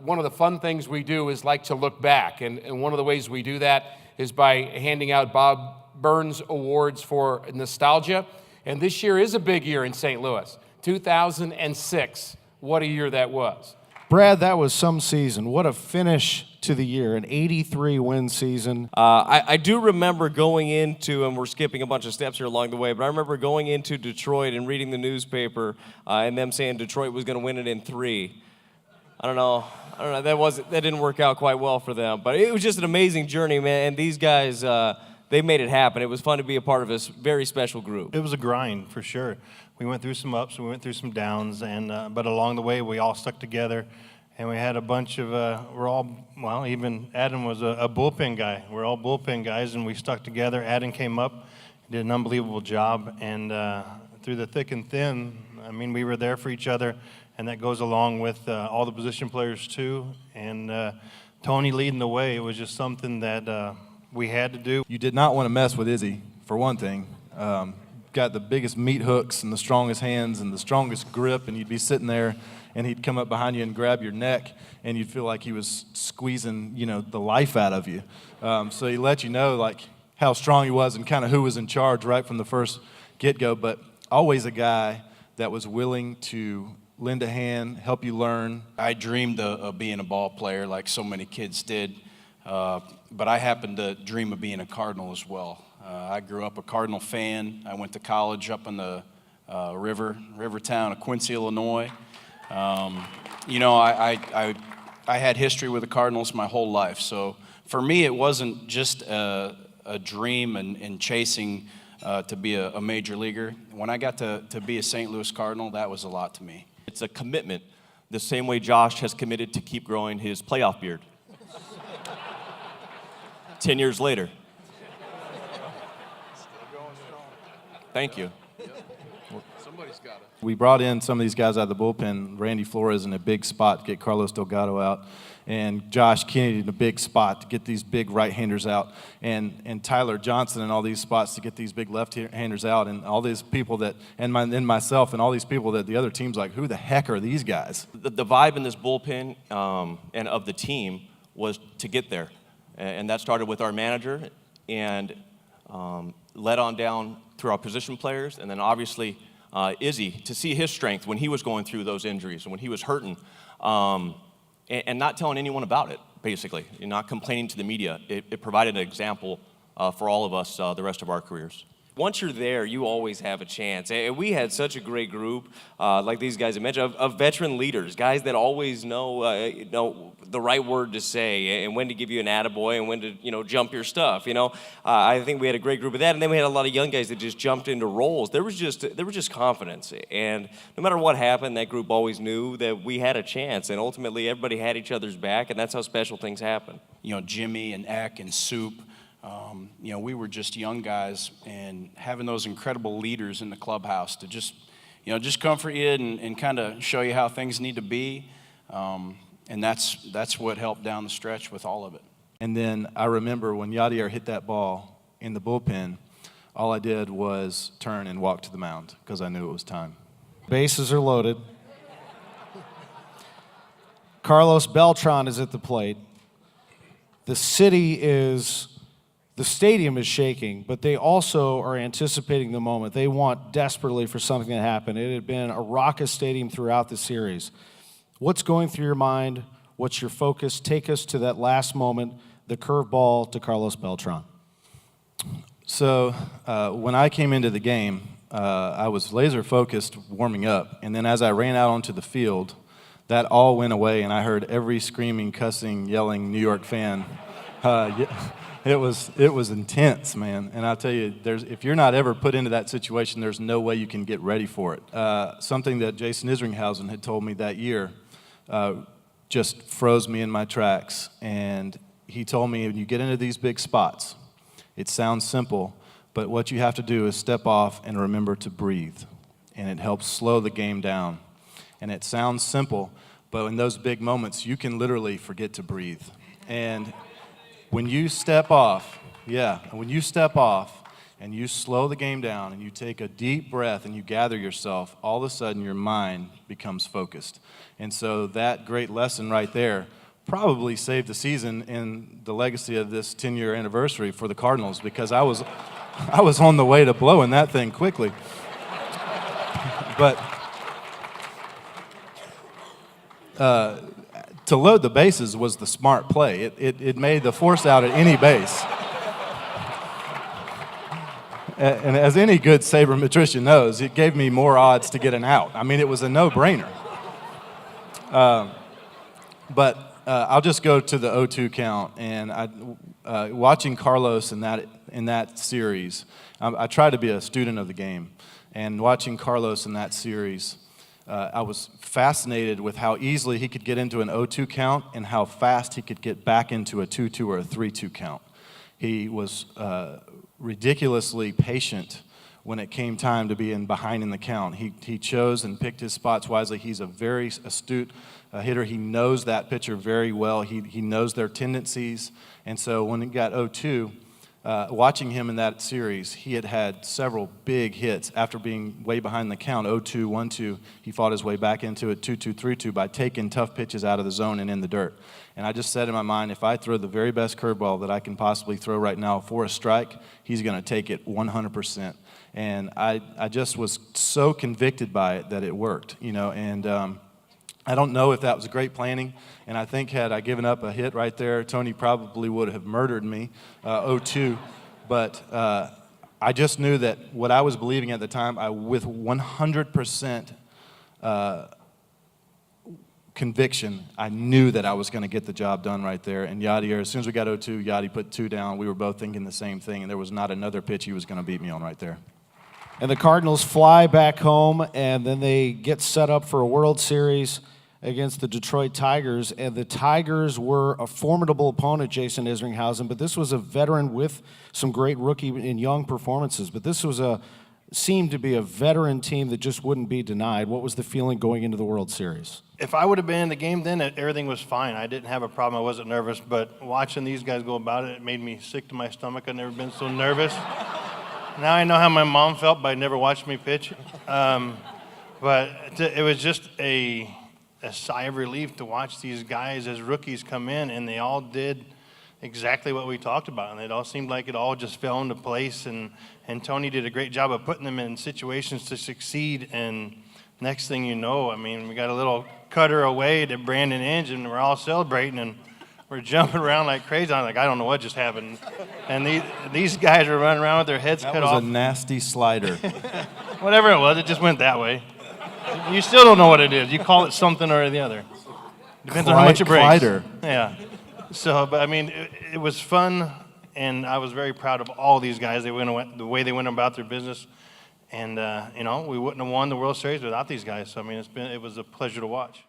one of the fun things we do is like to look back. And one of the ways we do that is by handing out Bob Burns Awards for nostalgia. And this year is a big year in St. Louis. 2006. What a year that was. Brad, that was some season. What a finish to the year, an 83-win season. I do remember going into, and we're skipping a bunch of steps here along the way, but I remember going into Detroit and reading the newspaper and them saying Detroit was going to win it in 3. I don't know. That didn't work out quite well for them, but it was just an amazing journey, man. And these guys, they made it happen. It was fun to be a part of this very special group. It was a grind for sure. We went through some ups, we went through some downs, and but along the way we all stuck together, and we had a bunch of even Adam was a bullpen guy. We're all bullpen guys, and we stuck together. Adam came up, did an unbelievable job, and through the thick and thin, I mean, we were there for each other, and that goes along with all the position players too. And Tony leading the way, it was just something that we had to do. You did not want to mess with Izzy, for one thing. Got the biggest meat hooks and the strongest hands and the strongest grip, and you'd be sitting there, and he'd come up behind you and grab your neck, and you'd feel like he was squeezing, the life out of you. So he let you know, like, how strong he was and kind of who was in charge right from the first get-go, but always a guy that was willing to lend a hand, help you learn. I dreamed of being a ball player like so many kids did, but I happened to dream of being a Cardinal as well. I grew up a Cardinal fan. I went to college up in the river town of Quincy, Illinois. I had history with the Cardinals my whole life. So for me, it wasn't just a dream and chasing to be a major leaguer. When I got to be a St. Louis Cardinal, that was a lot to me. It's a commitment, the same way Josh has committed to keep growing his playoff beard. 10 years later. Thank you. Somebody's got it. We brought in some of these guys out of the bullpen, Randy Flores in a big spot to get Carlos Delgado out, and Josh Kennedy in a big spot to get these big right-handers out, and Tyler Johnson in all these spots to get these big left-handers out, and all these people that, and myself, and all these people that the other team's like, who the heck are these guys? The vibe in this bullpen and of the team was to get there, and that started with our manager and led on down through our position players, and then obviously Izzy, to see his strength when he was going through those injuries and when he was hurting, and not telling anyone about it, basically, and not complaining to the media. It provided an example for all of us the rest of our careers. Once you're there, you always have a chance. And we had such a great group, like these guys I mentioned, of veteran leaders, guys that always know the right word to say and when to give you an attaboy and when to jump your stuff. I think we had a great group of that, and then we had a lot of young guys that just jumped into roles. There was just confidence, and no matter what happened, that group always knew that we had a chance, and ultimately everybody had each other's back, and that's how special things happen. Jimmy and Eck and Soup. We were just young guys, and having those incredible leaders in the clubhouse to just comfort you and kind of show you how things need to be, and that's what helped down the stretch with all of it. And then I remember when Yadier hit that ball in the bullpen, all I did was turn and walk to the mound because I knew it was time. Bases are loaded. Carlos Beltran is at the plate. The stadium is shaking, but they also are anticipating the moment. They want desperately for something to happen. It had been a raucous stadium throughout the series. What's going through your mind? What's your focus? Take us to that last moment, the curveball to Carlos Beltran. So when I came into the game, I was laser focused warming up, and then as I ran out onto the field, that all went away, and I heard every screaming, cussing, yelling New York fan. It was intense, man. And I'll tell you, if you're not ever put into that situation, there's no way you can get ready for it. Something that Jason Isringhausen had told me that year just froze me in my tracks. And he told me, when you get into these big spots, it sounds simple, but what you have to do is step off and remember to breathe. And it helps slow the game down. And it sounds simple, but in those big moments, you can literally forget to breathe. And when you step off, and you slow the game down and you take a deep breath and you gather yourself, all of a sudden your mind becomes focused. And so that great lesson right there probably saved the season in the legacy of this 10-year anniversary for the Cardinals, because I was on the way to blowing that thing quickly. But to load the bases was the smart play. It made the force out at any base. And as any good sabermetrician knows, it gave me more odds to get an out. I mean, it was a no-brainer. But I'll just go to the 0-2 count. And watching Carlos in that series, I try to be a student of the game. And watching Carlos in that series, I was fascinated with how easily he could get into an 0-2 count and how fast he could get back into a 2-2 or a 3-2 count. He was ridiculously patient when it came time to be behind in the count. He chose and picked his spots wisely. He's a very astute hitter. He knows that pitcher very well. He knows their tendencies. And so when it got 0-2, watching him in that series, he had several big hits after being way behind the count, 0-2, 1-2. He fought his way back into it, 2-2, 3-2, by taking tough pitches out of the zone and in the dirt. And I just said in my mind, if I throw the very best curveball that I can possibly throw right now for a strike, he's going to take it 100%. And I just was so convicted by it that it worked, and I don't know if that was great planning, and I think had I given up a hit right there, Tony probably would have murdered me, 0-2. But I just knew that what I was believing at the time, with 100% conviction, I knew that I was going to get the job done right there. And Yadier, as soon as we got 0-2, Yadi put 2 down. We were both thinking the same thing, and there was not another pitch he was going to beat me on right there. And the Cardinals fly back home, and then they get set up for a World Series against the Detroit Tigers. And the Tigers were a formidable opponent, Jason Isringhausen, but this was a veteran with some great rookie and young performances. But this was seemed to be a veteran team that just wouldn't be denied. What was the feeling going into the World Series? If I would have been in the game then, everything was fine. I didn't have a problem. I wasn't nervous. But watching these guys go about it, it made me sick to my stomach. I've never been so nervous. Now I know how my mom felt by never watching me pitch. But it was just a sigh of relief to watch these guys as rookies come in, and they all did exactly what we talked about. And it all seemed like it all just fell into place. And Tony did a great job of putting them in situations to succeed. And next thing you know, I mean, we got a little cutter away to Brandon Inge, and we're all celebrating, and we're jumping around like crazy. I'm like, I don't know what just happened. And these guys are running around with their heads cut off. That was a nasty slider. Whatever it was, it just went that way. You still don't know what it is. You call it something or the other. Depends on how much it breaks. Clyder. Yeah. So, but I mean, it was fun, and I was very proud of all these guys. The way they went about their business, and we wouldn't have won the World Series without these guys. So I mean, it was a pleasure to watch.